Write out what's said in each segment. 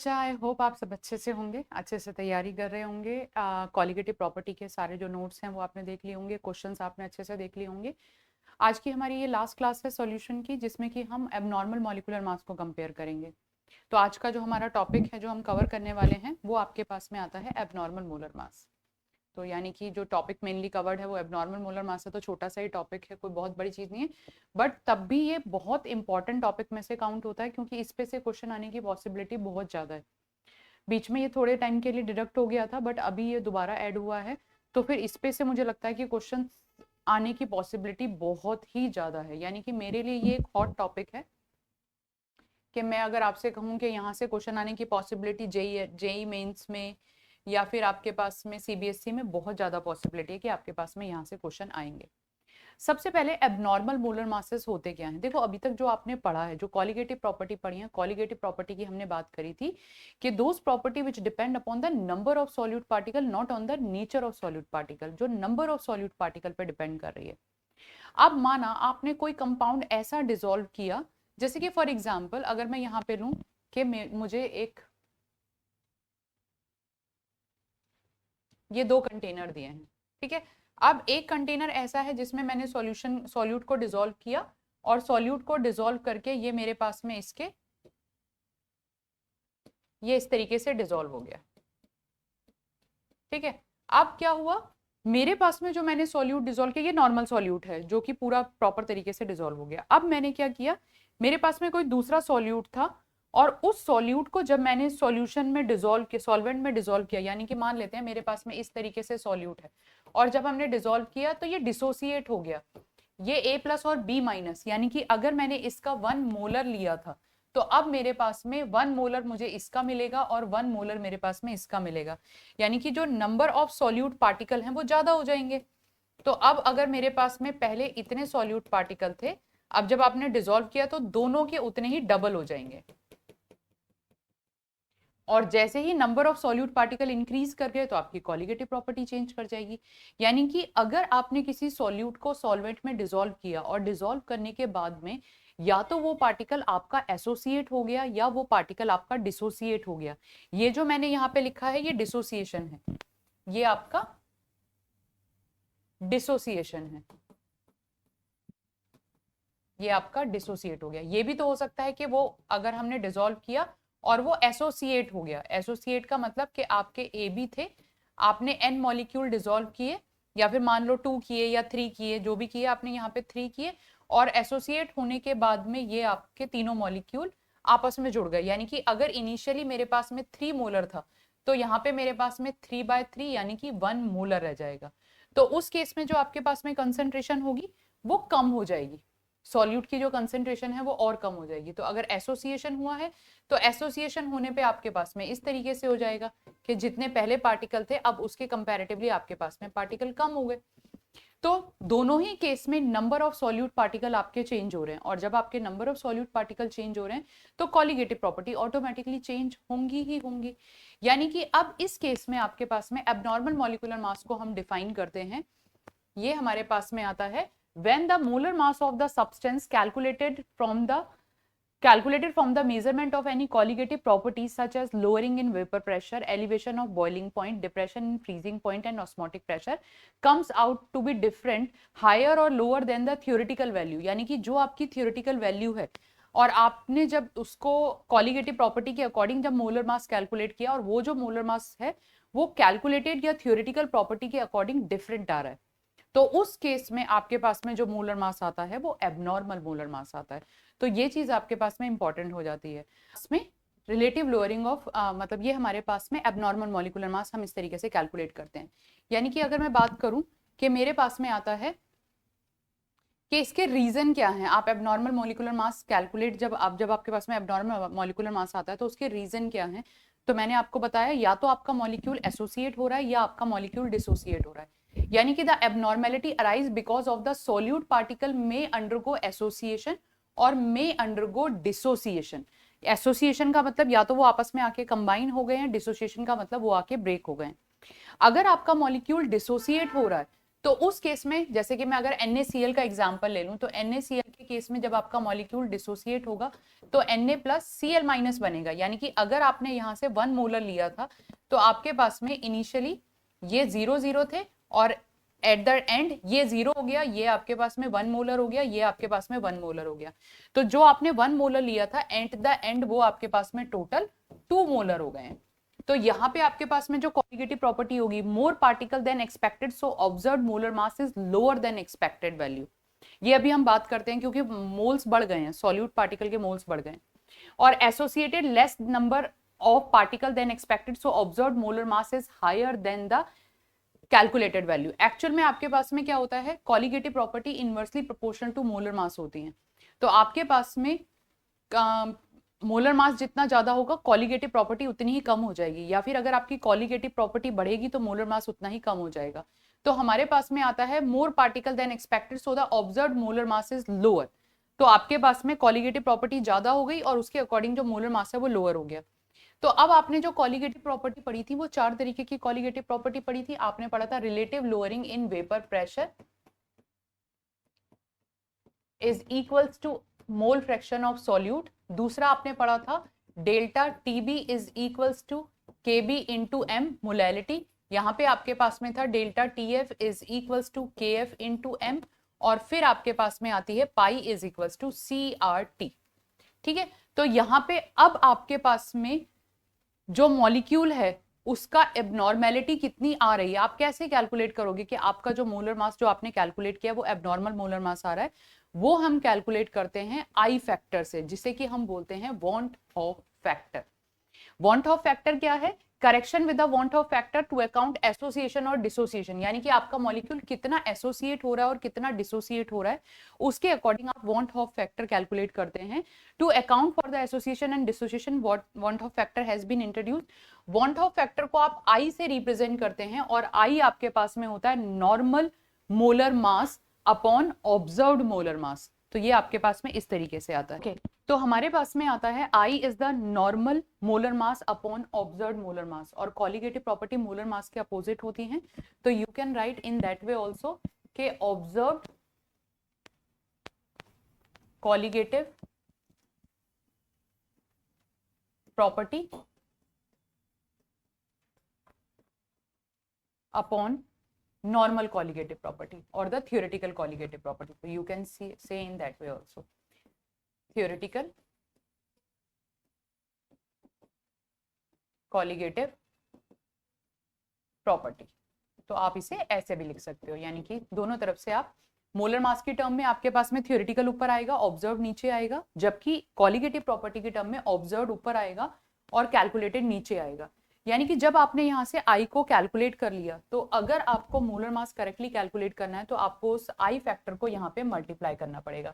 अच्छा, I hope आप सब अच्छे से होंगे, अच्छे से तैयारी कर रहे होंगे। कॉलिगेटिव प्रॉपर्टी के सारे जो नोट्स हैं वो आपने देख लिए होंगे, क्वेश्चंस आपने अच्छे से देख लिए होंगे। आज की हमारी ये लास्ट क्लास है सॉल्यूशन की, जिसमें कि हम एबनॉर्मल मॉलिक्यूलर मास को कंपेयर करेंगे। तो आज का जो हमारा टॉपिक है जो हम कवर करने वाले हैं वो आपके पास में आता है एबनॉर्मल मोलर मास। तो यानी कि जो टॉपिक मेनली कवर्ड है वो एबनॉर्मल मोलर मास है, तो छोटा सा ही टॉपिक है, कोई बहुत बड़ी चीज़ नहीं है। बट तब भी ये बहुत इंपॉर्टेंट टॉपिक में से काउंट होता है, क्योंकि इस पे से क्वेश्चन आने की पॉसिबिलिटी बहुत ज़्यादा है। बीच में ये थोड़े टाइम के लिए डिडक्ट हो गया था, बट अभी ये दोबारा ऐड हुआ है, तो फिर इस पे से मुझे लगता है कि क्वेश्चन आने की पॉसिबिलिटी बहुत ही ज़्यादा है। यानी कि मेरे लिए ये एक हॉट टॉपिक है कि मैं अगर आपसे कहूँ कि यहाँ से क्वेश्चन आने की पॉसिबिलिटी जेई जेई मेंस में या फिर आपके पास में सीबीएसई में बहुत ज़्यादा पॉसिबिलिटी है कि आपके पास में यहाँ से क्वेश्चन आएंगे। सबसे पहले एबनॉर्मल मोलर मासेस होते क्या हैं? देखो, अभी तक जो आपने पढ़ा है, जो कॉलिगेटिव प्रॉपर्टी पढ़ी है, कॉलिगेटिव प्रॉपर्टी की हमने बात करी थी कि those property which depend upon the number of solute particle, not on the nature of solute particle, जो नंबर ऑफ सॉल्यूट पार्टिकल पे डिपेंड कर रही है। अब माना आपने कोई कंपाउंड ऐसा डिसॉल्व किया, जैसे कि फॉर एग्जाम्पल अगर मैं यहाँ पे लूं कि मुझे एक ये दो कंटेनर दिए हैं, ठीक है। अब एक कंटेनर ऐसा है जिसमें मैंने सॉल्यूट को डिसॉल्व किया, और सॉल्यूट को डिसॉल्व करके ये मेरे पास में इसके ये इस तरीके से डिसॉल्व हो गया, ठीक है। अब क्या हुआ, मेरे पास में जो मैंने सॉल्यूट डिसॉल्व किया ये नॉर्मल सॉल्यूट है जो कि पूरा प्रॉपर तरीके से डिसॉल्व हो गया। अब मैंने क्या किया, मेरे पास में कोई दूसरा सॉल्यूट था, और उस सॉल्यूट को जब मैंने सॉल्यूशन में डिसॉल्व किया, सॉल्वेंट में डिसॉल्व किया, यानी कि मान लेते हैं मेरे पास में इस तरीके से सॉल्यूट है, और जब हमने डिसॉल्व किया तो ये डिसोसिएट हो गया, ये ए प्लस और बी माइनस, यानी कि अगर मैंने इसका 1 मोलर लिया था तो अब मेरे पास में 1 मोलर मुझे इसका मिलेगा और 1 मोलर मेरे पास में इसका मिलेगा। यानी कि जो नंबर ऑफ सॉल्यूट पार्टिकल हैं वो ज्यादा हो जाएंगे। तो अब अगर मेरे पास में पहले इतने सॉल्यूट पार्टिकल थे, अब जब आपने डिसॉल्व किया तो दोनों के उतने ही डबल हो जाएंगे। और जैसे ही number of solute particle increase कर गए तो आपकी कॉलिगेटिव प्रॉपर्टी चेंज कर जाएगी। यानी कि अगर आपने किसी सॉल्यूट को सॉल्वेंट में डिसॉल्व किया और डिसॉल्व करने के बाद में या तो वो पार्टिकल आपका एसोसिएट हो गया या वो पार्टिकल आपका डिसोसिएट हो गया। ये जो मैंने यहाँ पे लिखा है ये डिसोसिएशन है, ये आपका डिसोसिएशन है, ये आपका डिसोसिएट हो गया। ये भी तो हो सकता है कि वो अगर हमने डिसॉल्व किया और वो एसोसिएट हो गया। एसोसिएट का मतलब कि आपके ए बी थे, आपने एन मॉलिक्यूल डिसॉल्व किए, या फिर मान लो 2 किए या 3 किए, जो भी किए आपने यहाँ पे 3 किए, और एसोसिएट होने के बाद में ये आपके तीनों मॉलिक्यूल आपस में जुड़ गए। यानी कि अगर इनिशियली मेरे पास में 3 मोलर था तो यहाँ पे मेरे पास में 3/3 यानी कि 1 मोलर रह जाएगा। तो उस केस में जो आपके पास में कंसेंट्रेशन होगी वो कम हो जाएगी, सॉल्यूट की जो कंसेंट्रेशन है वो और कम हो जाएगी। तो अगर एसोसिएशन हुआ है तो एसोसिएशन होने पे आपके पास में इस तरीके से हो जाएगा कि जितने पहले पार्टिकल थे अब उसके कंपैरेटिवली आपके पास में पार्टिकल कम हो गए। तो दोनों ही केस में नंबर ऑफ सॉल्यूट पार्टिकल आपके चेंज हो रहे हैं, और जब आपके number of solute particle change हो रहे हैं तो कॉलिगेटिव प्रॉपर्टी ऑटोमेटिकली चेंज होंगी ही होंगी। यानी कि अब इस केस में आपके पास में एबनॉर्मल मॉलिक्यूलर मास को हम डिफाइन करते हैं, ये हमारे पास में आता है when the molar mass of the substance calculated from the measurement of any colligative properties such as lowering in vapor pressure, elevation of boiling point, depression in freezing point and osmotic pressure comes out to be different, higher or lower than the theoretical value। यानी कि जो आपकी theoretical value है और आपने जब उसको colligative property के अकॉर्डिंग जब मोलर मास कैलकुलेट किया और वो जो मोलर मास है वो कैलकुलेटेड या थियोरिटिकल प्रॉपर्टी के अकॉर्डिंग डिफरेंट आ रहा है, तो उस केस में आपके पास में जो मोलर मास आता है वो एबनॉर्मल मोलर मास आता है। तो ये चीज आपके पास में इंपॉर्टेंट हो जाती है। इसमें रिलेटिव लोअरिंग ऑफ मतलब ये हमारे पास में एबनॉर्मल मॉलिक्यूलर मास हम इस तरीके से कैलकुलेट करते हैं। यानी कि अगर मैं बात करूं कि मेरे पास में आता है कि इसके रीजन क्या है, आप एबनॉर्मल मॉलिक्यूलर मास कैलकुलेट जब आपके पास में एबनॉर्मल मॉलिक्यूलर मास आता है तो उसके रीजन क्या है, तो मैंने आपको बताया या तो आपका मॉलिक्यूल एसोसिएट हो रहा है या आपका मॉलिक्यूल डिसोसिएट हो रहा है। यानी कि the abnormality arise because of the solute particle में अंडरगो एसोसिएशन और में अंडरगो डिसोसिएशन। एसोसिएशन का मतलब या तो वो आपस में आके कंबाइन हो गए हैं, डिसोसिएशन का मतलब वो आके ब्रेक हो गए हैं। अगर आपका मॉलिक्यूल डिसोसिएट हो रहा है तो उस केस में जैसे कि मैं अगर NaCl का एग्जांपल ले लूं, तो NaCl के केस में जब आपका मॉलिक्यूल डिसोसिएट होगा तो Na+Cl- बनेगा, यानी कि अगर आपने यहां से 1 मोलर लिया था तो आपके पास में इनिशियली ये 0 थे और एट द एंड ये 0 हो गया, ये आपके पास में 1 मोलर हो गया, ये आपके पास में 1 मोलर हो गया। तो जो आपने 1 मोलर लिया था एट द एंड वो आपके पास में टोटल 2 मोलर हो गए हैं। तो यहाँ पे आपके पास में जो कॉलिगेटिव प्रॉपर्टी होगी, more particle than expected so observed molar mass is lower than expected value. ये अभी हम बात करते हैं क्योंकि मोल्स बढ़ गए हैं, सॉल्यूट पार्टिकल के मोल्स बढ़ गए। और associated less number of particle than expected so observed molar mass is higher than the calculated value. Actual में आपके पास में क्या होता है, colligative property inversely proportional to molar mass होती है। तो आपके पास में मोलर मास जितना ज्यादा होगा कॉलिगेटिव प्रॉपर्टी उतनी ही कम हो जाएगी, या फिर अगर आपकी कॉलिगेटिव प्रॉपर्टी बढ़ेगी तो मोलर मास उतना ही कम हो जाएगा। तो हमारे पास में आता है more particle than expected so the observed molar mass is lower. तो आपके पास में कॉलिगेटिव प्रॉपर्टी ज्यादा हो गई और उसके अकॉर्डिंग जो मोलर मास है वो लोअर हो गया। तो अब आपने जो कॉलिगेटिव प्रॉपर्टी पढ़ी थी वो 4 तरीके की कॉलिगेटिव प्रॉपर्टी पढ़ी थी। आपने पढ़ा था relative lowering in vapour pressure is equals to mole fraction of solute. दूसरा आपने पढ़ा था delta TB is equals to KB into M molality. यहाँ पे आपके पास में था delta TF is equals to KF into M, और फिर आपके पास में आती है pi is equals to CRT। ठीक है, तो यहाँ पे अब आपके पास में जो मॉलिक्यूल है उसका एबनॉर्मेलिटी कितनी आ रही है, आप कैसे कैलकुलेट करोगे कि आपका जो मोलर मास जो आपने कैलकुलेट किया वो एबनॉर्मल मोलर मास आ रहा है। वो हम कैलकुलेट करते हैं आई फैक्टर से, जिसे कि हम बोलते हैं van't Hoff factor. Van't Hoff factor क्या है, correction with the van't Hoff factor to account association और डिसोसिएशन, यानी कि आपका मॉलिक्यूल कितना एसोसिएट हो रहा है और कितना डिसोसिएट हो रहा है उसके अकॉर्डिंग आप वांट ऑफ फैक्टर कैलकुलेट करते हैं। To account for the association and dissociation van't Hoff factor has been introduced. Van't Hoff factor को आप आई से रिप्रेजेंट करते हैं और आई आपके पास में होता है normal molar mass upon observed molar मास। तो ये आपके पास में इस तरीके से आता है। okay. तो हमारे पास में आता है I is the normal molar mass upon observed molar मास, और कॉलिगेटिव प्रॉपर्टी मोलर मास के अपोजिट होती हैं। तो you can write in that way also के observed colligative property upon normal colligative property or the theoretical colligative property. So you can say in that way also theoretical colligative property। तो आप इसे ऐसे भी लिख सकते हो, यानी कि दोनों तरफ से आप मोलर मास की टर्म में आपके पास में थियोरेटिकल ऊपर आएगा, ऑब्जर्व नीचे आएगा, जबकि कॉलिगेटिव प्रॉपर्टी की टर्म में ऑब्जर्व ऊपर आएगा और कैलकुलेटेड नीचे आएगा। यानी कि जब आपने यहाँ से आई को कैलकुलेट कर लिया तो अगर आपको मोलर मास करेक्टली कैलकुलेट करना है तो आपको उस आई फैक्टर को यहाँ पे मल्टीप्लाई करना पड़ेगा।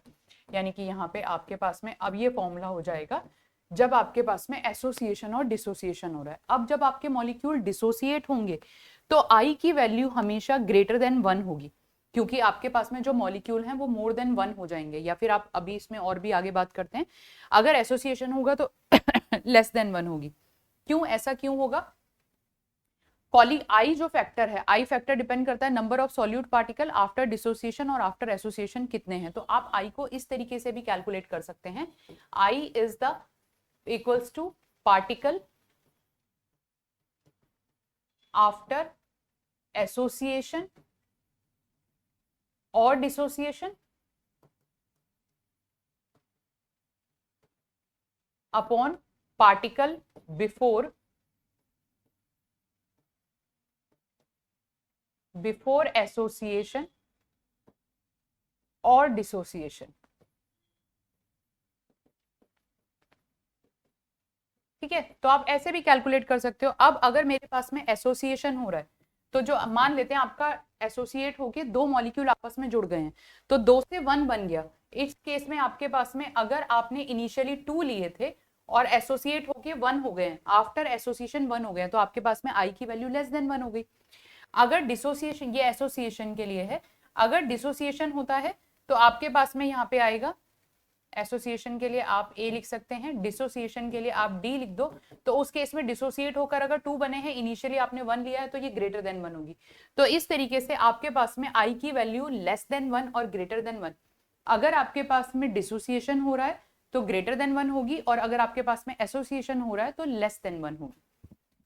यानी कि यहाँ पे आपके पास में अब ये फॉर्मूला हो जाएगा जब आपके पास में एसोसिएशन और डिसोसिएशन हो रहा है। अब जब आपके मॉलिक्यूल डिसोसिएट होंगे तो आई की वैल्यू हमेशा ग्रेटर देन 1 होगी, क्योंकि आपके पास में जो मॉलिक्यूल हैं वो मोर देन 1 हो जाएंगे, या फिर आप अभी इसमें और भी आगे बात करते हैं, अगर एसोसिएशन होगा तो लेस देन 1 होगी। क्यों, ऐसा क्यों होगा, आई जो फैक्टर है, आई फैक्टर डिपेंड करता है number of solute particle after dissociation और आफ्टर एसोसिएशन कितने हैं। तो आप आई को इस तरीके से भी कैलकुलेट कर सकते हैं, i is the equals to particle after association और dissociation upon particle before association और डिसोसिएशन। ठीक है, तो आप ऐसे भी कैलकुलेट कर सकते हो। अब अगर मेरे पास में एसोसिएशन हो रहा है तो जो मान लेते हैं आपका एसोसिएट होके 2 मॉलिक्यूल आपस में जुड़ गए हैं तो 2 से 1 बन गया। इस केस में आपके पास में अगर आपने इनिशियली 2 लिए थे और एसोसिएट होके 1 हो गए, आफ्टर एसोसिएशन 1 हो गए, तो आपके पास में आई की वैल्यू लेस देन 1 हो गई। अगर डिसोसिएशन, ये एसोसिएशन के लिए है, अगर डिसोसिएशन होता है तो आपके पास में यहाँ पे आएगा एसोसिएशन के लिए आप ए लिख सकते हैं, डिसोसिएशन के लिए आप डी लिख दो। तो उस केस में डिसोसिएट होकर अगर 2 बने हैं, इनिशियली आपने 1 लिया है, तो ये ग्रेटर देन 1 होगी। तो इस तरीके से आपके पास में आई की वैल्यू लेस देन 1 और ग्रेटर देन 1, अगर आपके पास में डिसोसिएशन हो रहा है तो ग्रेटर देन 1 होगी, और अगर आपके पास में एसोसिएशन हो रहा है तो लेस देन 1 होगी।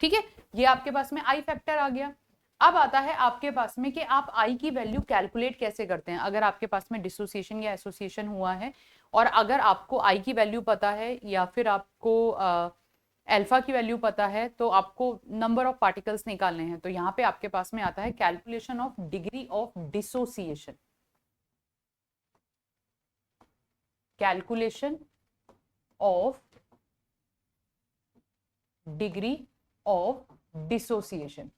ठीक है, ये आपके पास में आई फैक्टर आ गया। अब आता है आपके पास में कि आप आई की वैल्यू कैलकुलेट कैसे करते हैं। अगर आपके पास में डिसोसिएशन या एसोसिएशन हुआ है और अगर आपको आई की वैल्यू पता है या फिर आपको अल्फा की वैल्यू पता है, तो आपको नंबर ऑफ पार्टिकल्स निकालने हैं। तो यहाँ पे आपके पास में आता है calculation of degree of dissociation, calculation of degree of dissociation.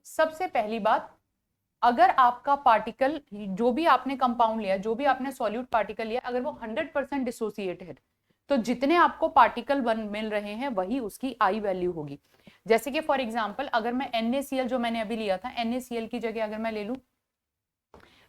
सबसे पहली बात, अगर आपका पार्टिकल, जो भी आपने कंपाउंड लिया, जो भी आपने सॉल्यूट पार्टिकल लिया, अगर वो 100% डिसोसिएट है, तो जितने आपको पार्टिकल मिल रहे हैं वही उसकी आई वैल्यू होगी। जैसे कि फॉर एग्जांपल, अगर मैं NaCl जो मैंने अभी लिया था, NaCl की जगह अगर मैं ले लूं,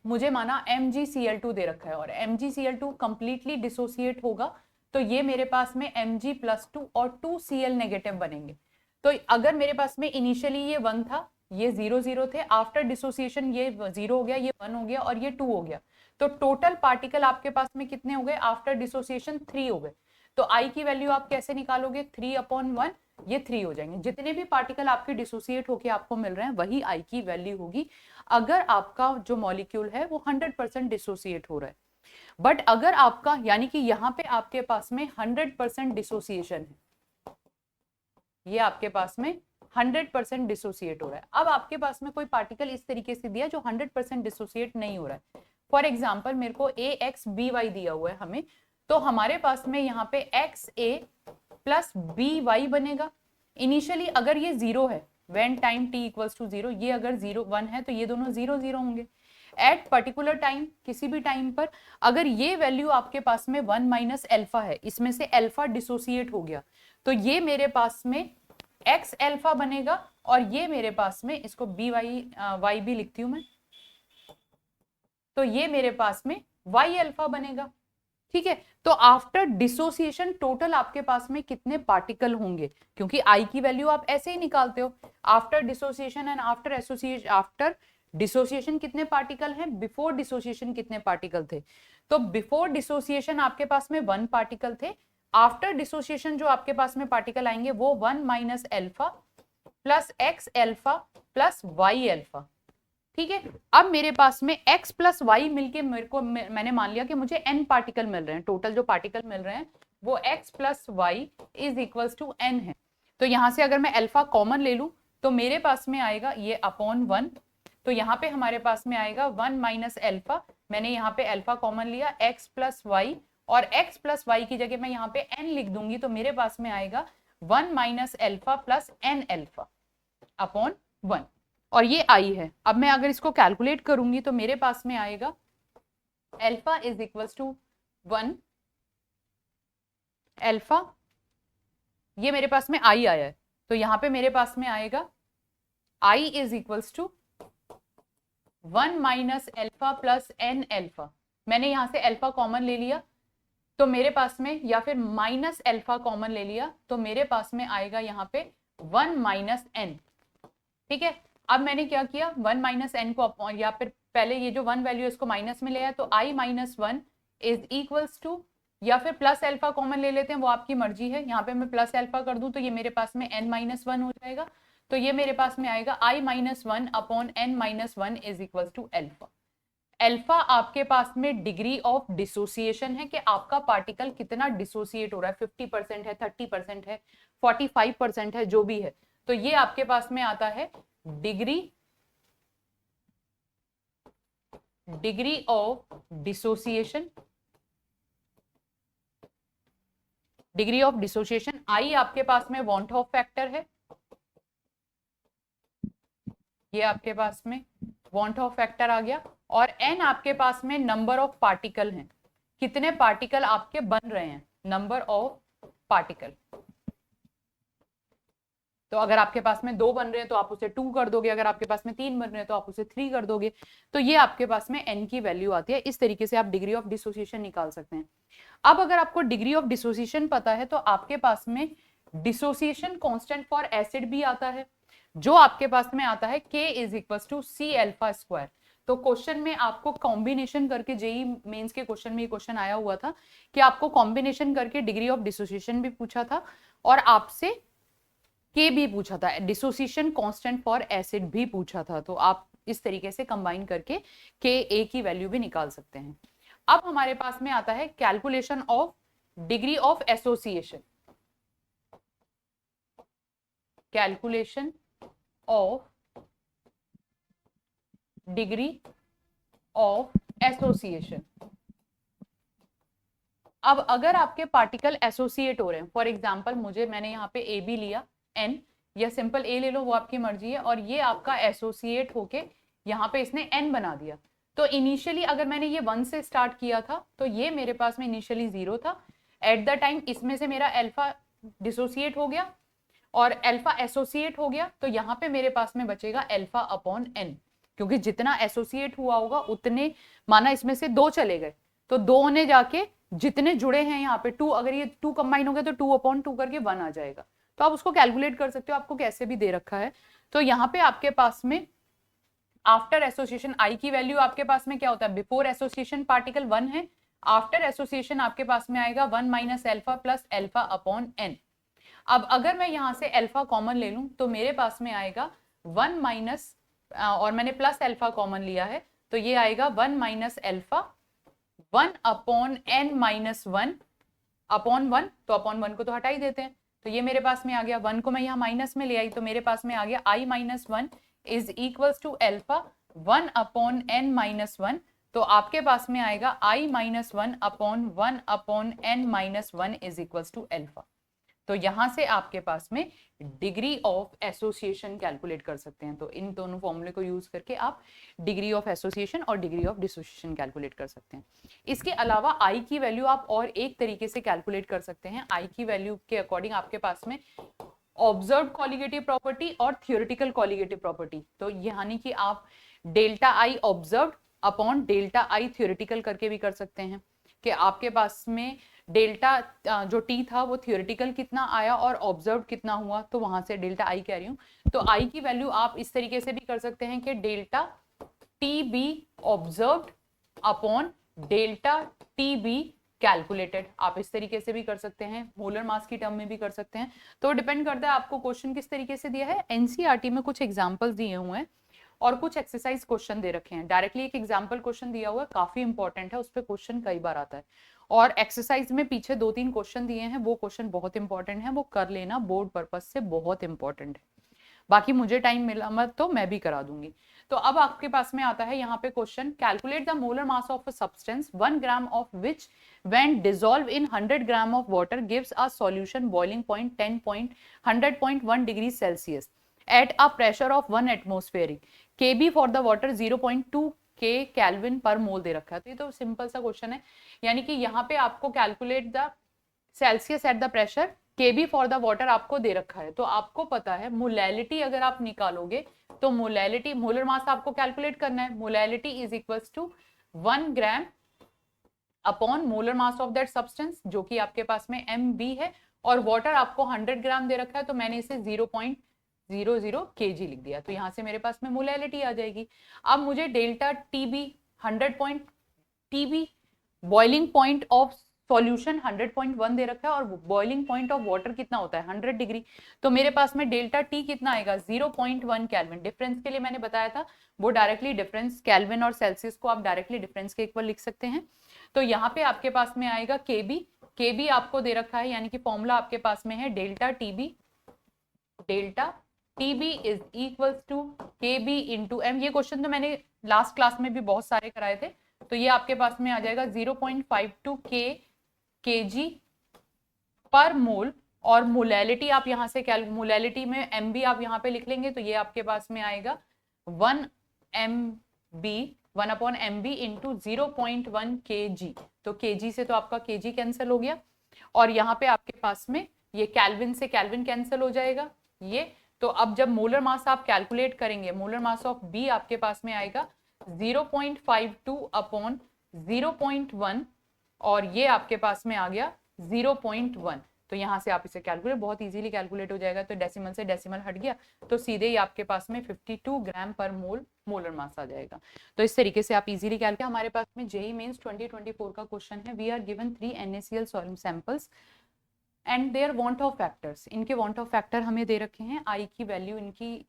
मुझे माना MgCl2 दे रखा है और MgCl2 कंप्लीटली डिसोसिएट होगा, तो ये मेरे पास में Mg+2 और 2Cl नेगेटिव बनेंगे। तो अगर मेरे पास में इनिशियली ये 1 था, ये 0 थे, आफ्टर डिसोसिएशन ये 0 हो गया, ये 1 हो गया और ये 2 हो गया, तो टोटल पार्टिकल आपके पास में कितने हो गए आफ्टर डिसोसिएशन? 3 हो गए। तो आई की वैल्यू आप कैसे निकालोगे? 3/1, ये 3 हो जाएंगे। जितने भी पार्टिकल आपके डिसोसिएट होके आपको मिल रहे हैं वही आई की वैल्यू होगी, अगर आपका जो मॉलिक्यूल है वो 100% डिसोसिएट हो रहा है। बट अगर आपका, यानी कि यहाँ पे आपके पास में 100% डिसोसिएशन है, ये आपके पास में 100% डिसोसिएट हो रहा है। अब आपके पास में कोई पार्टिकल इस तरीके से दिया जो 100% डिसोसिएट नहीं हो रहा है। फॉर एग्जाम्पल, मेरे को AXBY दिया हुआ है हमें, तो हमारे पास में यहाँ पे XA प्लस BY बनेगा। इनिशियली अगर ये 0 है, when time t equals to 0, ये अगर 1 है तो ये दोनों 0 होंगे। एट पर्टिकुलर टाइम, किसी भी टाइम पर, अगर ये वैल्यू आपके पास में 1 माइनस अल्फा है, इसमें से अल्फा डिसोसिएट हो गया, तो ये मेरे पास में X अल्फा बनेगा, और ये मेरे पास में, इसको y भी लिखती हूं मैं, तो ये मेरे पास में Y अल्फा बनेगा। ठीक है, तो आफ्टर डिसोसिएशन टोटल आपके पास में कितने पार्टिकल होंगे, क्योंकि आई की वैल्यू आप ऐसे ही निकालते हो, after dissociation and after association. After dissociation कितने पार्टिकल हैं, बिफोर डिसोसिएशन कितने पार्टिकल थे? तो बिफोर डिसोसिएशन आपके पास में 1 पार्टिकल थे, आफ्टर डिसोसिएशन जो आपके पास में पार्टिकल आएंगे वो 1 minus alpha plus X alpha plus Y alpha. ठीक है, अब मेरे पास में X प्लस Y मिलके मैंने मान लिया कि मुझे N पार्टिकल मिल रहे हैं, टोटल जो पार्टिकल मिल रहे हैं वो X plus Y is equals to N है। तो यहां से अगर मैं अल्फा कॉमन ले लूं तो मेरे पास में आएगा ये अपॉन 1, तो यहाँ पे हमारे पास में आएगा 1 माइनस अल्फा, मैंने यहाँ पे अल्फा कॉमन लिया, X प्लस वाई, और X प्लस वाई की जगह मैं यहाँ पे N लिख दूंगी, तो मेरे पास में आएगा 1 minus alpha plus N alpha upon 1, और ये आई है। अब मैं अगर इसको कैलकुलेट करूंगी तो मेरे पास में आएगा alpha is equals to 1 alpha, ये मेरे पास में आई आया है, तो यहाँ पे मेरे पास में आएगा i is equals to 1 minus alpha plus N alpha. मैंने यहां से अल्फा कॉमन ले लिया तो मेरे पास में, या फिर माइनस अल्फा कॉमन ले लिया तो मेरे पास में आएगा यहाँ पे 1 माइनस N। ठीक है, अब मैंने क्या किया, 1 माइनस N को, या फिर पहले ये जो 1 वैल्यू इसको माइनस में ले आया, तो I minus 1 is equals to, या फिर प्लस अल्फा कॉमन ले लेते हैं, वो आपकी मर्जी है। यहाँ पे मैं प्लस अल्फा कर दूं तो ये मेरे पास में N माइनस 1 हो जाएगा, तो ये मेरे पास में आएगा I minus 1 upon N minus 1 is equal to alpha. Alpha आपके पास में डिग्री ऑफ डिसोसिएशन है कि आपका पार्टिकल कितना डिसोसिएट हो रहा है, 50% है, 30% है, 45% है, जो भी है, तो ये आपके पास में आता है degree of dissociation. Degree of dissociation, i आपके पास में वॉन्ट ऑफ फैक्टर है, ये आपके पास में वॉन्ट ऑफ फैक्टर आ गया, और एन आपके पास में नंबर ऑफ पार्टिकल हैं, कितने पार्टिकल आपके बन रहे हैं, नंबर ऑफ पार्टिकल। तो अगर आपके पास में 2 बन रहे हैं तो आप उसे 2 कर दोगे, अगर आपके पास में 3 बन रहे हैं तो आप उसे 3 कर दोगे। तो ये आपके पास में n की वैल्यू आती है। इस तरीके से आप डिग्री ऑफ डिसोसिएशन निकाल सकते हैं। अब अगर आपको डिग्री ऑफ डिसोसिएशन पता है तो आपके पास में डिसोसिएशन कांस्टेंट फॉर एसिड भी आता है, जो आपके पास में आता है K is equal to C alpha square. तो क्वेश्चन में आपको कॉम्बिनेशन करके, जेई मेंस के क्वेश्चन में ये क्वेश्चन आया हुआ था कि आपको कॉम्बिनेशन करके डिग्री ऑफ डिसोसिएशन भी पूछा था और आपसे के भी पूछा था, डिसोसिएशन कांस्टेंट फॉर एसिड भी पूछा था। तो आप इस तरीके से कंबाइन करके के ए की वैल्यू भी निकाल सकते हैं। अब हमारे पास में आता है calculation of degree of association. Calculation of degree of association. अब अगर आपके पार्टिकल एसोसिएट हो रहे हैं, फॉर एग्जांपल मैंने यहाँ पे ए बी लिया, एन या सिंपल ए ले लो, वो आपकी मर्जी है, और ये आपका एसोसिएट होके यहाँ पे इसने एन बना दिया। तो इनिशियली अगर मैंने ये 1 से स्टार्ट किया था तो ये मेरे पास में इनिशियली 0 था। एट द टाइम इसमें से मेरा अल्फा डिसोसिएट हो गया और अल्फा एसोसिएट हो गया, तो यहाँ पे मेरे पास में बचेगा अल्फा अपॉन एन, क्योंकि जितना एसोसिएट हुआ होगा उतने, माना इसमें से 2 चले गए तो 2 ने जाके जितने जुड़े हैं यहाँ पे 2, अगर ये 2 कंबाइन हो गए तो 2/2 करके 1 आ जाएगा। तो आप उसको कैलकुलेट कर सकते हो, आपको कैसे भी दे रखा है। तो यहाँ पे आपके पास में आफ्टर एसोसिएशन आई की वैल्यू आपके पास में क्या होता है, बिफोर एसोसिएशन पार्टिकल 1 है, आफ्टर एसोसिएशन आपके पास में आएगा 1 minus alpha plus alpha upon N. अब अगर मैं यहाँ से अल्फा कॉमन ले लूं तो मेरे पास में आएगा 1 माइनस, और मैंने प्लस अल्फा कॉमन लिया है तो ये आएगा 1 minus alpha 1 upon N minus 1 upon 1। तो अपॉन 1 को तो हटा ही देते हैं, तो ये मेरे पास में आ गया। 1 को मैं यहाँ माइनस में ले आई तो मेरे पास में आ गया i minus 1 is equal to alpha 1 upon N minus 1। तो आपके पास में आएगा i minus 1 upon N minus 1 is equal to alpha. तो यहां से आपके पास में डिग्री ऑफ एसोसिएशन कैलकुलेट कर सकते हैं। तो इन दोनों फॉर्मूले को यूज करके आप डिग्री ऑफ एसोसिएशन और डिग्री ऑफ डिसोसिएशन कैलकुलेट कर सकते हैं। इसके अलावा आई की वैल्यू आप और एक तरीके से कैलकुलेट कर सकते हैं। आई की वैल्यू के अकॉर्डिंग आपके पास में ऑब्जर्व्ड कॉलिगेटिव प्रॉपर्टी और थियोरेटिकल कॉलिगेटिव प्रॉपर्टी, तो यानी कि आप डेल्टा आई ऑब्जर्व्ड अपॉन डेल्टा आई थियोरेटिकल करके भी कर सकते हैं कि आपके पास में डेल्टा जो टी था वो थियोरेटिकल कितना आया और ऑब्जर्व कितना हुआ, तो वहां से डेल्टा आई कह रही हूँ। तो आई की वैल्यू आप इस तरीके से भी कर सकते हैं कि delta T B observed upon delta T be calculated, आप इस तरीके से भी कर सकते हैं, मोलर मास की टर्म में भी कर सकते हैं। तो डिपेंड करता है आपको क्वेश्चन किस तरीके से दिया है। एनसीईआरटी में कुछ एग्जांपल्स दिए हुए हैं और कुछ एक्सरसाइज क्वेश्चन दे रखे हैं। डायरेक्टली एक एग्जांपल क्वेश्चन दिया हुआ है, काफी इंपॉर्टेंट है, उस पर क्वेश्चन कई बार आता है। और एक्सरसाइज में पीछे 2-3 क्वेश्चन दिए हैं, वो क्वेश्चन बहुत इंपॉर्टेंट है, वो कर लेना, बोर्ड पर्पज से बहुत इंपॉर्टेंट है। बाकी मुझे टाइम मिला मत तो मैं भी करा दूंगी। तो अब आपके पास में आता है यहाँ पे question, calculate the molar mass of a substance 1 gram of which when dissolve in 100 gram of water gives a solution boiling point 100.1 degree Celsius at a pressure of 1 atmospheric KB for the water 0.2 के kelvin पर मोल दे रखा है। तो ये तो simple सा question है, यानी कि यहाँ पे आपको calculate the Celsius at the pressure, KB for the water आपको दे रखा है। तो आपको पता है मोलैलिटी अगर आप निकालोगे तो मोलैलिटी, मोलर मास आपको कैलकुलेट करना है, molality is equals to 1 gram upon molar mass of that substance, जो कि आपके पास में MB है, और वाटर आपको 100 ग्राम दे रखा है तो मैंने इसे 0.00 kg लिख दिया। तो यहाँ से मेरे पास में मोलैलिटी आ जाएगी। अब मुझे delta TB 100.TB boiling point of solution 100.1 दे रखा है और बॉइलिंग पॉइंट ऑफ वाटर कितना होता है 100 डिग्री। तो मेरे पास में डेल्टा टी कितना आएगा 0.1 केल्विन। डिफरेंस के लिए मैंने बताया था वो डायरेक्टली डिफरेंस, केल्विन और सेल्सियस को आप डायरेक्टली डिफरेंस के इक्वल लिख सकते हैं। तो यहाँ पे आपके पास में आएगा केबी आपको दे रखा है, यानी कि फॉर्मूला आपके पास में है delta TB is equals to KB into M. ये क्वेश्चन तो मैंने लास्ट क्लास में भी बहुत सारे कराए थे। तो ये आपके पास में आ जाएगा 0.52 kg पर मोल, और मोलैलिटी आप यहाँ से मोलैलिटी में MB आप यहाँ पे लिख लेंगे तो ये आपके पास में आएगा 1 अपॉन MB इंटू 0.1 kg। तो kg से तो आपका kg कैंसिल हो गया और यहाँ पे आपके पास में ये केल्विन से केल्विन कैंसिल हो जाएगा, ये। तो अब जब मोलर मास आप कैलकुलेट करेंगे, मोलर मास ऑफ बी आपके पास में आएगा 0.52 अपॉन 0.1 और ये आपके पास में आ गया 0.1। तो यहाँ से आप इसे कैलकुलेट, बहुत इजीली कैलकुलेट हो जाएगा। तो डेसिमल से डेसिमल हट गया तो सीधे ही आपके पास में 52 ग्राम पर मोल मोलर मास आ जाएगा। तो इस तरीके से आप इजीली कैलकुलेट। हमारे पास में जेईई मेंस 2024 का क्वेश्चन है, we are given 3 NaCl solute samples and their van't Hoff factors. इनके वांट ऑफ फैक्टर हमें दे रखे हैं, आई की वैल्यू इनकी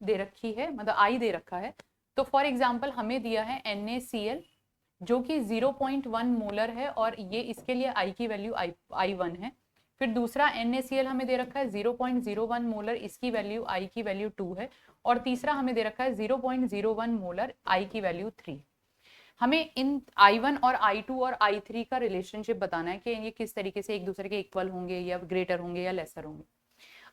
दे रखी है, मतलब आई दे रखा है। तो फॉर एग्जांपल हमें दिया है NaCl जो कि 0.1 मोलर है और ये इसके लिए आई की वैल्यू I1 है। फिर दूसरा NaCl हमें दे रखा है 0.01 मोलर, इसकी वैल्यू आई की वैल्यू 2 है। और तीसरा हमें दे रखा है 0.01 मोलर, आई की वैल्यू 3। हमें इन I1 और I2 और I3 का रिलेशनशिप बताना है कि ये किस तरीके से एक दूसरे के इक्वल होंगे या ग्रेटर होंगे या लेसर होंगे।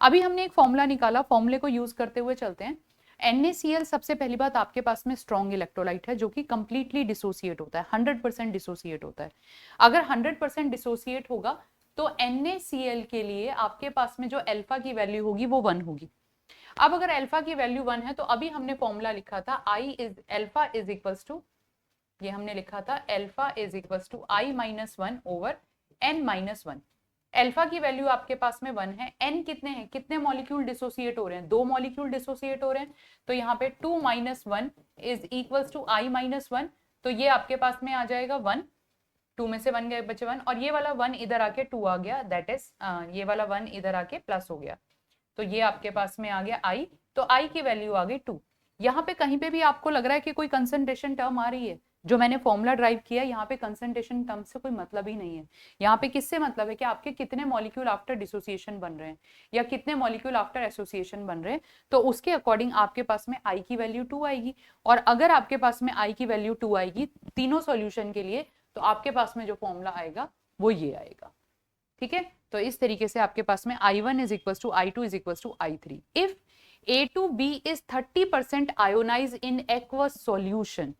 अभी हमने एक फॉर्मूला निकाला, फॉर्मूले को यूज करते हुए चलते हैं। NaCl सबसे पहली बात आपके पास में स्ट्रॉन्ग इलेक्ट्रोलाइट है जो कि कंप्लीटली डिसोसिएट होता है, 100% डिसोसिएट होता है। अगर 100% डिसोसिएट होगा तो NaCl के लिए आपके पास में जो अल्फा की वैल्यू होगी वो 1 होगी। अब अगर अल्फा की वैल्यू 1 है तो अभी हमने फॉर्मूला लिखा था अल्फा इज इक्वल्स टू, ये हमने लिखा था alpha is equals to I-1 over N-1। Alpha की वैल्यू आपके पास में 1 है, n कितने हैं, कितने मॉलिक्यूल डिसोसिएट हो रहे हैं, 2 मॉलिक्यूल डिसोसिएट हो रहे हैं। तो यहाँ पे 2 - 1 इज इक्वल्स टू I-1। तो ये आपके पास में आ जाएगा 1, 2 में से 1 गए बचे 1 और ये वाला 1 इधर आके 2 आ गया, दैट इज ये वाला 1 इधर आके प्लस हो गया। तो ये आपके पास में आ गया I, तो I की वैल्यू आ गई 2। यहाँ पे कहीं पे भी आपको लग रहा है कि कोई कंसंट्रेशन टर्म आ रही है, जो मैंने फॉर्मूला ड्राइव किया, यहाँ पे कंसंट्रेशन टर्म से कोई मतलब ही नहीं है। यहाँ पे किससे मतलब है कि आपके कितने मॉलिक्यूल आफ्टर डिसोसिएशन बन रहे हैं या कितने मॉलिक्यूल आफ्टर एसोसिएशन बन रहे हैं, तो उसके अकॉर्डिंग आपके पास में आई की वैल्यू 2 आएगी। और अगर आपके पास में आई की वैल्यू 2 आएगी तीनों सॉल्यूशन के लिए, तो आपके पास में जो फॉर्मूला आएगा वो ये आएगा। ठीक है, तो इस तरीके से आपके पास में I1 is equal to I2 is equal to I3 if A2B is 30% ionise in aqueous solution.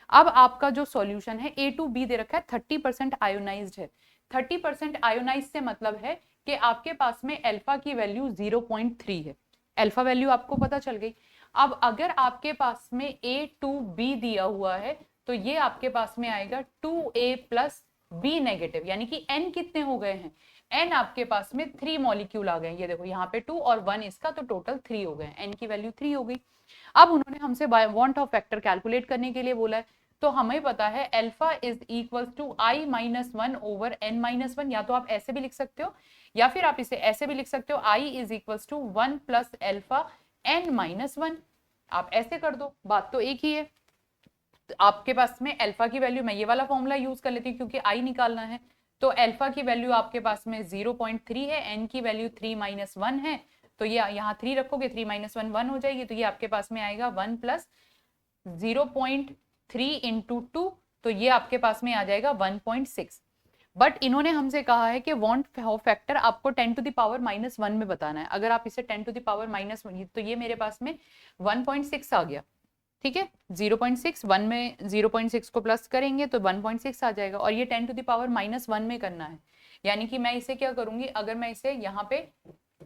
अब आपका जो सॉल्यूशन है A2B दे रखा है 30% आयोनाइज्ड है। 30% आयोनाइज से मतलब है कि आपके पास में अल्फा की वैल्यू 0.3 है, अल्फा वैल्यू आपको पता चल गई। अब अगर आपके पास में A2B दिया हुआ है तो ये आपके पास में आएगा 2A प्लस B नेगेटिव, यानी कि N कितने हो गए हैं, N आपके पास में 3 मॉलिक्यूल आ गए। ये देखो यहाँ पे 2 और 1 इसका, तो टोटल 3 हो गए, N की वैल्यू 3 हो गई। अब उन्होंने हमसे वांट ऑफ फैक्टर कैलकुलेट करने के लिए बोला है, तो हमें पता है alpha is equals to I-1 over N-1। या तो आप ऐसे भी लिख सकते हो या फिर आप इसे ऐसे भी लिख सकते हो, I is equals to 1 plus alpha N-1। आप ऐसे कर दो, बात तो एक ही है। तो आपके पास में अल्फा की वैल्यू, मैं ये वाला फॉर्मूला यूज कर लेती हूँ क्योंकि आई निकालना है। तो अल्फा की वैल्यू आपके पास में 0.3 है, एन की वैल्यू 3 - 1 है, तो ये यहाँ 3 रखोगे, 3 - 1 1 हो जाएगी, तो ये आपके पास में आएगा 1 प्लस 0.3 इंटू 2, तो ये आपके पास में आ जाएगा 1.6। बट इन्होंने हमसे कहा है कि वांट फैक्टर आपको 10 टू द पावर -1 में बताना है। अगर आप इसे 10 टू द पावर -1, तो ये मेरे पास में 1.6 आ गया। ठीक है, 0.6, 1 में 0.6 को प्लस करेंगे तो 1.6 आ जाएगा, और ये 10 टू द पावर -1 में करना है। यानी कि मैं इसे क्या करूंगी, अगर मैं इसे यहाँ पे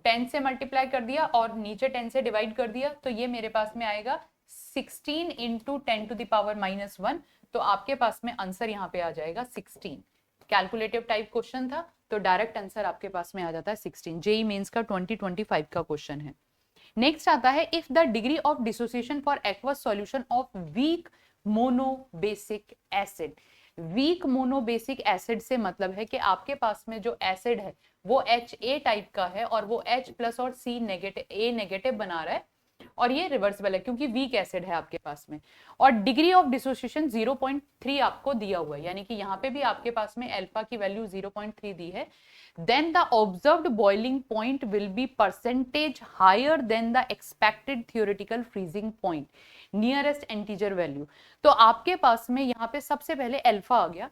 10 से मल्टीप्लाई कर दिया और नीचे 10 से डिवाइड कर दिया, तो ये मेरे पास में आएगा 16 इंटू 10 टू द पावर -1। तो आपके पास में आंसर यहाँ पे आ जाएगा 16। कैलकुलेटिव टाइप क्वेश्चन था, तो डायरेक्ट आंसर आपके पास में आ जाता है 16। जेईई मेंस का 2025 का क्वेश्चन है। नेक्स्ट आता है, if the degree of dissociation for aqueous solution of weak monobasic acid. Weak monobasic acid से मतलब है कि आपके पास में जो एसिड है वो HA टाइप का है और वो H प्लस और C नेगेटिव, A नेगेटिव बना रहा है, और ये रिवर्सिबल है क्योंकि वीक एसिड है आपके पास में। और डिग्री ऑफ डिसोसिएशन 0.3 आपको दिया हुआ है, यानी कि यहाँ पे भी आपके पास में अल्फा की वैल्यू 0.3 दी है। then the observed boiling point will be percentage higher than the expected theoretical freezing point nearest integer value। तो आपके पास में यहाँ पे सबसे पहले अल्फा आ गया,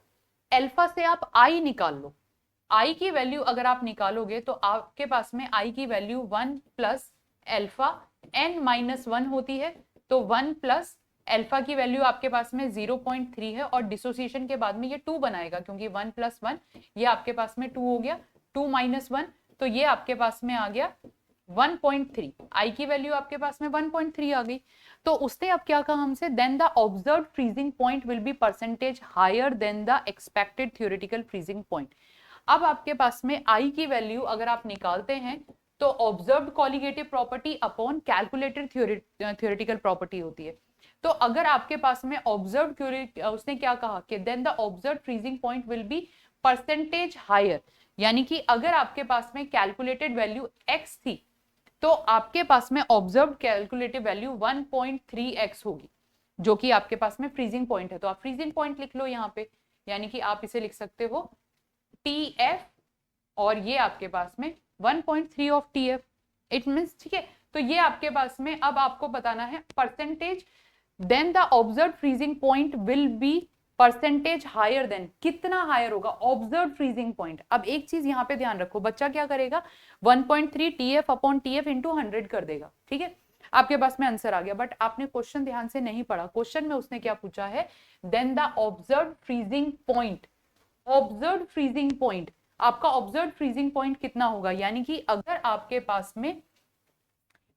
अल्फा से आप आई निकाल लो। आई की वैल्यू अगर आप निकालोगे तो आपके पास में आई की वैल्यू 1 प्लस अल्फा N-1 होती है, तो 1 प्लस अल्फा की वैल्यू आपके पास में 0.3 है, और डिसोसिएशन के बाद में ये 2 बनाएगा क्योंकि 1 प्लस 1 ये आपके पास में 2 हो गया, 2 - 1, तो ये आपके पास में आ गया 1.3, आई की वैल्यू आपके पास में 1.3 आ गई। तो उसने अब क्या कहा हमसे, then the observed freezing point will be percentage higher than the expected theoretical freezing point. अब आपके पास में आई की वैल्यू अगर आप निकालते हैं तो observed colligative property upon calculated theoretical property होती है। तो अगर आपके पास में ऑब्जर्व्ड, उसने क्या कहा कि then the observed freezing point will be percentage higher, यानी कि अगर आपके पास में कैलकुलेटेड वैल्यू x थी तो आपके पास में ऑब्जर्व्ड कैलकुलेटिव वैल्यू 1.3x होगी, जो कि आपके पास में फ्रीजिंग पॉइंट है। तो आप फ्रीजिंग पॉइंट लिख लो यहाँ पे, यानी कि आप इसे लिख सकते हो TF, और ये आपके पास में 1.3 ऑफ TF, इट मींस, ठीक है। तो ये आपके पास में अब आपको बताना है percentage, then the observed freezing point will be percentage higher than, कितना हायर होगा ऑब्जर्व्ड फ्रीजिंग पॉइंट। अब एक चीज यहाँ पे ध्यान रखो, बच्चा क्या करेगा 1.3 TF अपॉन TF इंटू 100 कर देगा, ठीक है, आपके पास में आंसर आ गया। बट आपने क्वेश्चन ध्यान से नहीं पढ़ा, क्वेश्चन में उसने क्या पूछा है, then the observed freezing point, observed freezing point, आपका ऑब्जर्व्ड फ्रीजिंग पॉइंट कितना होगा, यानी कि अगर आपके पास में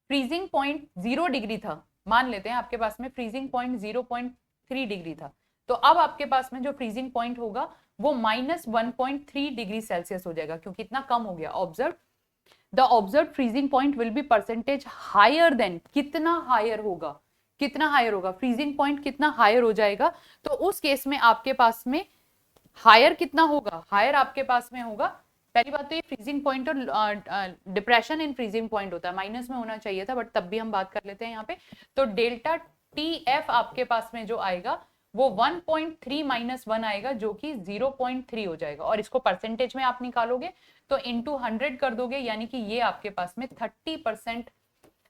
फ्रीजिंग पॉइंट 0 डिग्री था, मान लेते हैं आपके पास में फ्रीजिंग पॉइंट 0.3 डिग्री था, तो अब आपके पास में जो फ्रीजिंग पॉइंट होगा वो -1.3 डिग्री सेल्सियस हो जाएगा, क्योंकि इतना कम हो गया। Observe the observe freezing point will be percentage higher than, कितना हायर होगा, कितना हायर होगा, फ्रीजिंग पॉइंट कितना हायर हो जाएगा। तो उस केस में आपके पास में हायर कितना होगा, हायर आपके पास में होगा, पहली बात तो ये फ्रीजिंग पॉइंट और डिप्रेशन इन फ्रीजिंग पॉइंट होता है, माइनस में होना चाहिए था, बट तब भी हम बात कर लेते हैं यहाँ पे। तो डेल्टा TF आपके पास में जो आएगा वो 1.3 माइनस 1 आएगा, जो कि 0.3 हो जाएगा, और इसको परसेंटेज में आप निकालोगे तो इंटू 100 कर दोगे, यानी कि ये आपके पास में 30%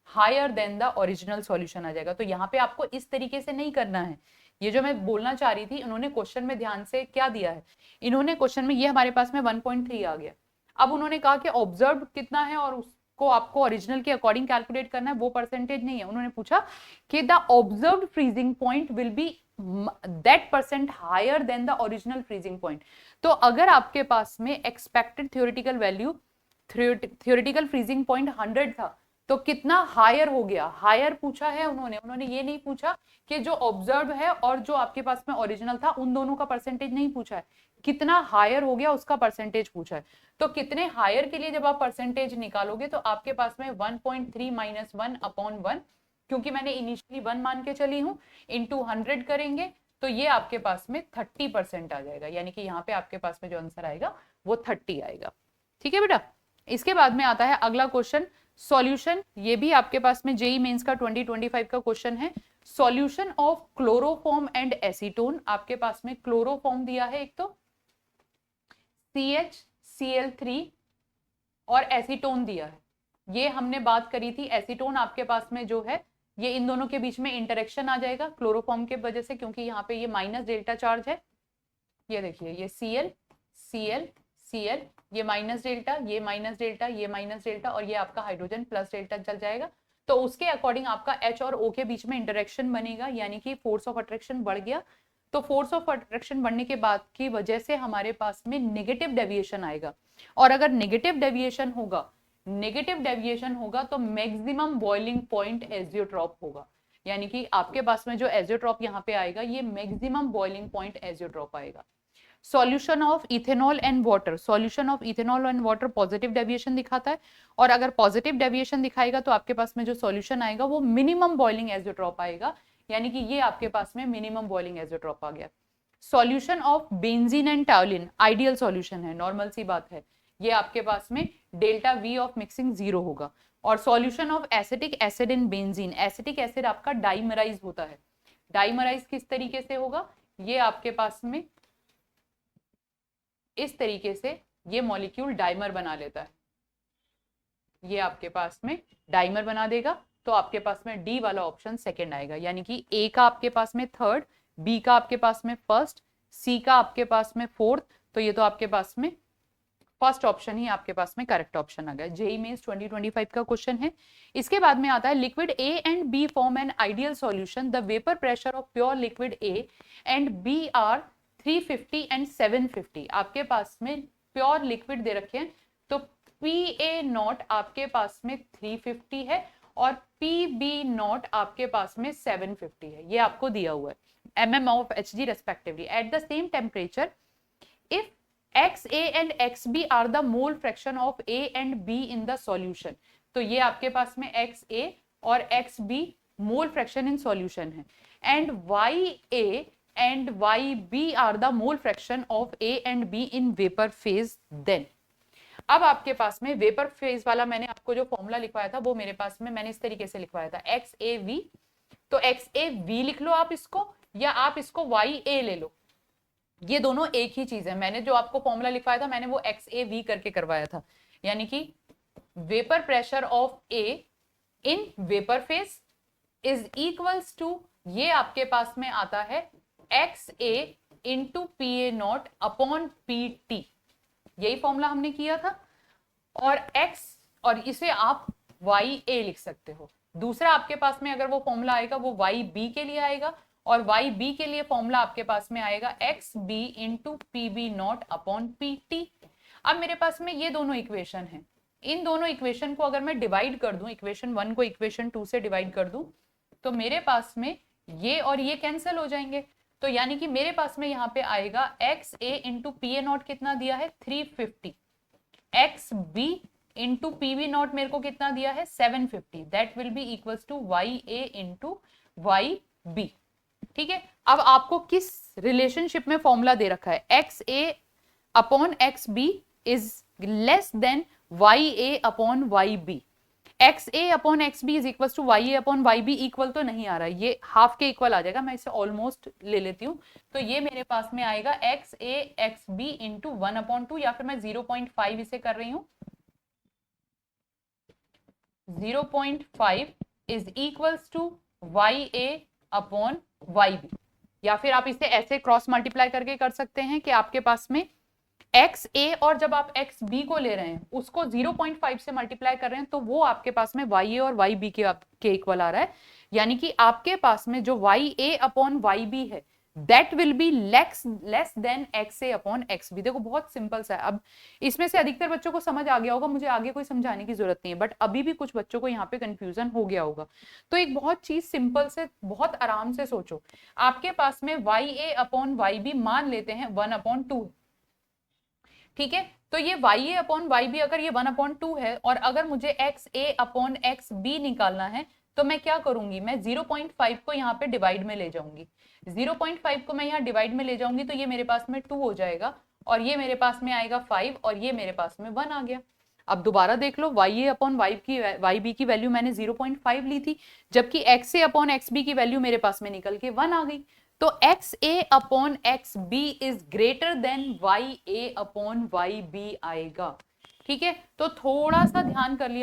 higher than the original solution आ जाएगा। तो यहाँ पे आपको इस तरीके से नहीं करना है, ये जो मैं बोलना चाह रही थी, इन्होंने क्वेश्चन में ध्यान से क्या दिया है, इन्होंने क्वेश्चन में ये हमारे पास में 1.3 आ गया, अब उन्होंने कहा कि ऑब्जर्व कितना है और उसको आपको ओरिजिनल के अकॉर्डिंग कैलकुलेट करना है, वो परसेंटेज नहीं है। उन्होंने पूछा कि the observed freezing point will be that percent higher than the original freezing point. तो अगर आपके पास में expected theoretical value, theoretical freezing point 100 था, तो कितना हायर हो गया, हायर पूछा है उन्होंने, उन्होंने ये नहीं पूछा कि जो ऑब्जर्व है और जो आपके पास में ओरिजिनल था उन दोनों का परसेंटेज नहीं पूछा है, कितना हायर हो गया उसका परसेंटेज पूछा है। तो कितने हायर के लिए जब आप परसेंटेज निकालोगे तो आपके पास में 1.3 माइनस 1 अपॉन 1, क्योंकि मैंने इनिशियली 1 मान के चली हूं, इंटू 100 करेंगे तो ये आपके पास में 30% आ जाएगा, यानी कि यहाँ पे आपके पास में जो आंसर आएगा वो 30 आएगा। ठीक है बेटा, इसके बाद में आता है अगला क्वेश्चन, सॉल्यूशन, ये भी आपके पास में जेई मेंस का 2025 का क्वेश्चन है। Solution of chloroform and acetone, आपके पास में क्लोरोफॉर्म दिया है एक तो CHCl3 और एसीटोन दिया है, ये हमने बात करी थी। एसीटोन आपके पास में जो है ये इन दोनों के बीच में इंटरेक्शन आ जाएगा क्लोरोफॉर्म के वजह से, क्योंकि यहाँ पे ये माइनस डेल्टा चार्ज है, ये देखिए ये Cl Cl Cl, ये माइनस डेल्टा, ये माइनस डेल्टा, ये माइनस डेल्टा, और ये आपका हाइड्रोजन प्लस डेल्टा चल जाएगा। तो उसके अकॉर्डिंग आपका H और O के बीच में इंटरेक्शन बनेगा, यानी कि फोर्स ऑफ अट्रैक्शन बढ़ गया। तो फोर्स ऑफ अट्रैक्शन बढ़ने के बाद की वजह से हमारे पास में नेगेटिव डेविएशन आएगा, और अगर नेगेटिव डेविएशन होगा, नेगेटिव डेविएशन होगा तो मैक्सिमम बॉइलिंग पॉइंट एजियोट्रॉप होगा, यानी कि आपके पास में जो एजियोट्रॉप यहाँ पे आएगा ये मैक्सिमम बॉइलिंग पॉइंट एजियोट्रॉप आएगा। Solution of ethanol and water, solution of ethanol and water positive deviation दिखाता है, और अगर पॉजिटिव डेविएशन दिखाएगा तो आपके पास में जो सॉल्यूशन आएगा वो मिनिमम बॉइलिंग एजियोट्रॉप आएगा, यानी कि ये आपके पास में मिनिमम बॉइलिंग एजियोट्रॉप आ गया। Solution of benzene and toluene ideal solution है, नॉर्मल सी बात है, ये आपके पास में डेल्टा V ऑफ मिक्सिंग 0 होगा। और solution of acetic acid in benzene, acetic acid आपका डाइमराइज होता है, डाइमराइज किस तरीके से होगा, ये आपके पास में इस तरीके से ये मॉलिक्यूल डाइमर बना लेता है, ये आपके पास में डाइमर बना देगा, तो आपके पास में डी वाला ऑप्शन सेकंड आएगा, यानी कि ए का आपके पास में थर्ड, बी का आपके पास में फर्स्ट, सी का आपके पास में फोर्थ, तो ये तो आपके पास में फर्स्ट ऑप्शन ही आपके पास में करेक्ट ऑप्शन आ गया। जेई मेंस 2025 का क्वेश्चन है। इसके बाद में आता है liquid A and B form an ideal solution, the vapour pressure of pure liquid A and B are 350 and 750, आपके पास में प्योर लिक्विड दे रखे हैं, तो पी ए नॉट आपके पास में 350 है और पी बी नॉट आपके पास में 750 है, ये आपको दिया हुआ है mm of Hg respectively at the same temperature if XA and XB are the mole fraction of A and B in the solution। तो ये आपके पास में XA और XB mole fraction in solution है and YA and YB are the mole fraction of A and B in vapor phase then। अब आपके पास में वेपर फेज वाला मैंने आपको जो फॉर्मूला लिखवाया था वो मेरे पास में मैंने इस तरीके से लिखवाया था XAV, तो XAV लिख लो आप इसको, या आप इसको YA ले लो, ये दोनों एक ही चीज है। मैंने जो आपको फॉर्मूला लिखवाया था मैंने वो XAV करके करवाया था, यानी कि vapour pressure of A in vapour phase is equals to, ये आपके पास में आता है XA into PA naught upon PT, यही फॉर्मूला हमने किया था। और x, और इसे आप YA लिख सकते हो। दूसरा आपके पास में अगर वो फॉर्मूला आएगा वो YB के लिए आएगा, और YB के लिए फॉर्मूला आपके पास में आएगा XB into PB not upon PT। अब मेरे पास में ये दोनों इक्वेशन है, इन दोनों इक्वेशन को अगर मैं डिवाइड कर दूं, इक्वेशन 1 को इक्वेशन 2 से डिवाइड कर दूं, तो मेरे पास में ये और ये कैंसिल हो जाएंगे। तो यानी कि मेरे पास में यहाँ पे आएगा XA इंटू PA नॉट कितना दिया है 350, XB इंटू PB नॉट मेरे को कितना दिया है 750, that will be equals to YA into YB। ठीक है, अब आपको किस रिलेशनशिप में फॉर्मूला दे रखा है, XA upon XB is less than YA upon YB। XA upon XB is equal to YA upon YB equal तो नहीं आ रहा है, ये हाफ के इक्वल आ जाएगा, मैं इसे ऑलमोस्ट ले लेती हूँ। तो ये मेरे पास में आएगा XA XB इंटू 1/2, या फिर मैं 0.5 इसे कर रही हूँ, 0.5 is equals to YA upon YB। या फिर आप इसे ऐसे क्रॉस मल्टीप्लाई करके कर सकते हैं कि आपके पास में XA और जब आप XB को ले रहे हैं उसको 0.5 से मल्टीप्लाई कर रहे हैं तो वो आपके पास में YA और YB के इक्वल आ रहा है, यानी कि आपके पास में जो YA अपॉन YB है that will be less than XA upon XB। देखो बहुत सिंपल सा है, अब इसमें से अधिकतर बच्चों को समझ आ गया होगा, मुझे आगे कोई समझाने की जरूरत नहीं है, बट अभी भी कुछ बच्चों को यहाँ पे कंफ्यूजन हो गया होगा। तो एक बहुत चीज सिंपल से बहुत आराम से सोचो, आपके पास में YA अपॉन YB मान लेते हैं 1/2, ठीक है, तो ये YA अपॉन YB अगर ये 1/2 है और अगर मुझे XA अपॉन XB निकालना है तो मैं क्या करूंगी, मैं 0.5 को यहाँ पे डिवाइड में ले जाऊंगी, 0.5 को मैं यहाँ डिवाइड में ले जाऊंगी तो ये मेरे पास में 2 हो जाएगा और ये मेरे पास में आएगा 5 और ये मेरे पास में 1 आ गया। अब दोबारा देख लो, YA अपॉन YB की वैल्यू मैंने 0.5 ली थी, जबकि XA अपॉन XB की वैल्यू मेरे पास में निकल के 1 आ गई। तो XA upon XB is greater than YA upon YB आएगा। ठीक है, तो थोड़ा सा ध्यान कर लिया